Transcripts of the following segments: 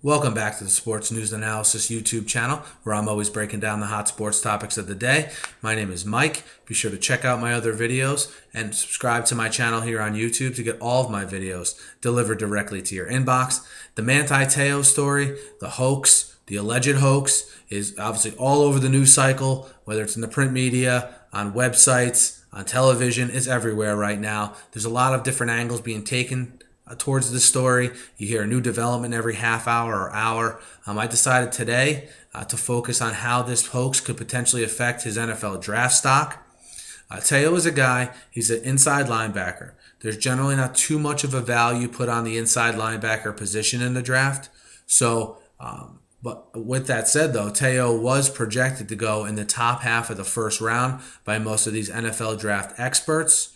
Welcome back to the Sports News Analysis YouTube channel, where I'm always breaking down the hot sports topics of the day. My name is Mike. Be sure to check out my other videos and subscribe to my channel here on YouTube to get all of my videos delivered directly to your inbox. The Manti Te'o story, the hoax, the alleged hoax, is obviously all over the news cycle, whether it's in the print media, on websites, on television. It's everywhere right now. There's a lot of different angles being taken towards the story. You hear a new development every half hour or hour. I decided today to focus on how this hoax could potentially affect his NFL draft stock. Te'o is a guy, he's an inside linebacker. There's generally not too much of a value put on the inside linebacker position in the draft. But with that said, though, Te'o was projected to go in the top half of the first round by most of these NFL draft experts.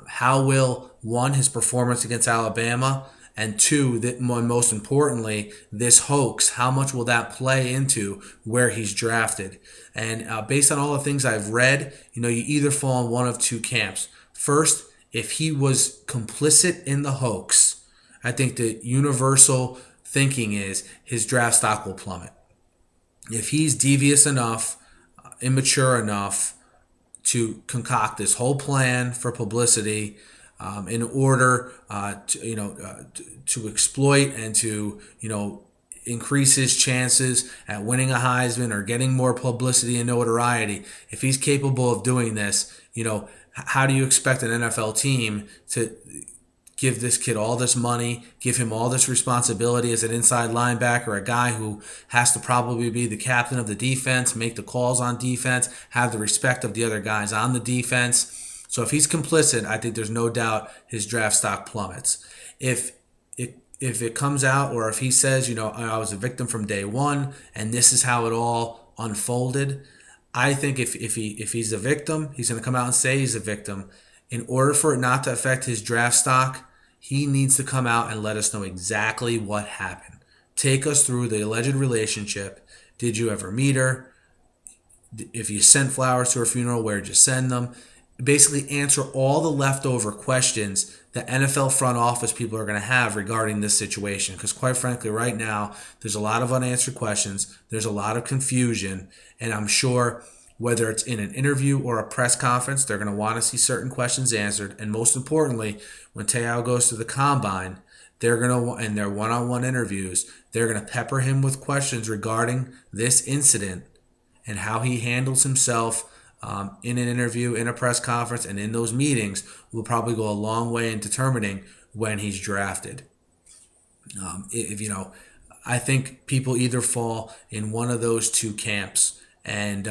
How will, one, his performance against Alabama, and two, that most importantly, this hoax, how much will that play into where he's drafted? And based on all the things I've read, you either fall in one of two camps. First, if he was complicit in the hoax, I think the universal thinking is his draft stock will plummet. If he's devious enough, immature enough, to concoct this whole plan for publicity in order to exploit and to increase his chances at winning a Heisman or getting more publicity and notoriety. If he's capable of doing this, how do you expect an NFL team to give this kid all this money, give him all this responsibility as an inside linebacker, a guy who has to probably be the captain of the defense, make the calls on defense, have the respect of the other guys on the defense? So if he's complicit, I think there's no doubt his draft stock plummets. If it comes out, or if he says, I was a victim from day one and this is how it all unfolded, I think if he's a victim, he's going to come out and say he's a victim. In order for it not to affect his draft stock, he needs to come out and let us know exactly what happened. Take us through the alleged relationship. Did you ever meet her? If you sent flowers to her funeral, where'd you send them? Basically answer all the leftover questions that NFL front office people are going to have regarding this situation. Because quite frankly, right now, there's a lot of unanswered questions. There's a lot of confusion. And I'm sure whether it's in an interview or a press conference, they're going to want to see certain questions answered. And most importantly, when Te'o goes to the combine, they're going to, in their one-on-one interviews, they're going to pepper him with questions regarding this incident and how he handles himself in an interview, in a press conference, and in those meetings will probably go a long way in determining when he's drafted. I think people either fall in one of those two camps. And,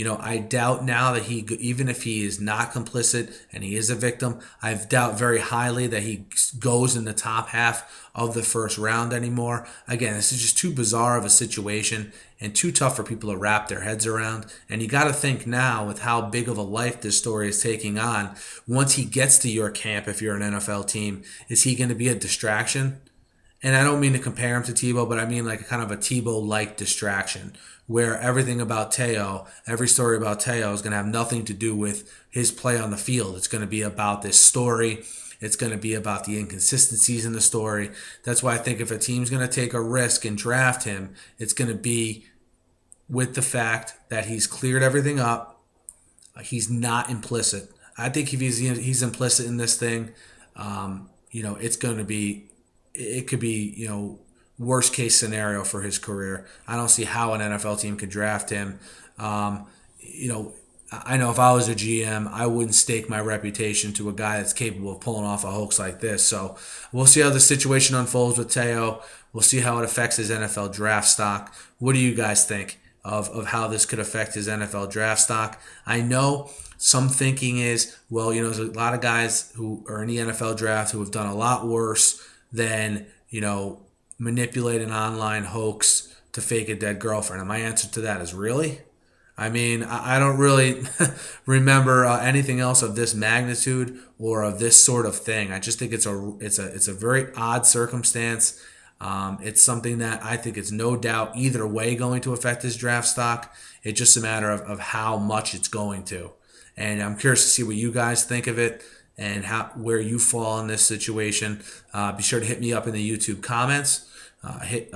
I doubt now that even if he is not complicit and he is a victim, I doubt very highly that he goes in the top half of the first round anymore. Again, this is just too bizarre of a situation and too tough for people to wrap their heads around. And you got to think now with how big of a life this story is taking on. Once he gets to your camp, if you're an NFL team, is he going to be a distraction? And I don't mean to compare him to Tebow, but I mean like kind of a Tebow-like distraction where everything about Te'o, every story about Te'o is going to have nothing to do with his play on the field. It's going to be about this story. It's going to be about the inconsistencies in the story. That's why I think if a team's going to take a risk and draft him, it's going to be with the fact that he's cleared everything up. He's not implicit. I think if he's implicit in this thing, it's going to be, it could be, worst case scenario for his career. I don't see how an NFL team could draft him. I know if I was a GM, I wouldn't stake my reputation to a guy that's capable of pulling off a hoax like this. So we'll see how the situation unfolds with Te'o. We'll see how it affects his NFL draft stock. What do you guys think of how this could affect his NFL draft stock? I know some thinking is, there's a lot of guys who are in the NFL draft who have done a lot worse than, manipulate an online hoax to fake a dead girlfriend. And my answer to that is really? I mean, I don't really remember anything else of this magnitude or of this sort of thing. I just think it's a very odd circumstance. It's something that I think it's no doubt either way going to affect his draft stock. It's just a matter of how much it's going to. And I'm curious to see what you guys think of it and where you fall in this situation. Be sure to hit me up in the YouTube comments. hit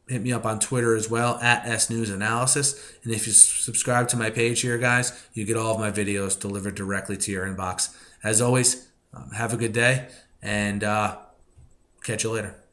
me up on Twitter as well at SNewsAnalysis. And if you subscribe to my page here, guys, you get all of my videos delivered directly to your inbox. As always, have a good day, and catch you later.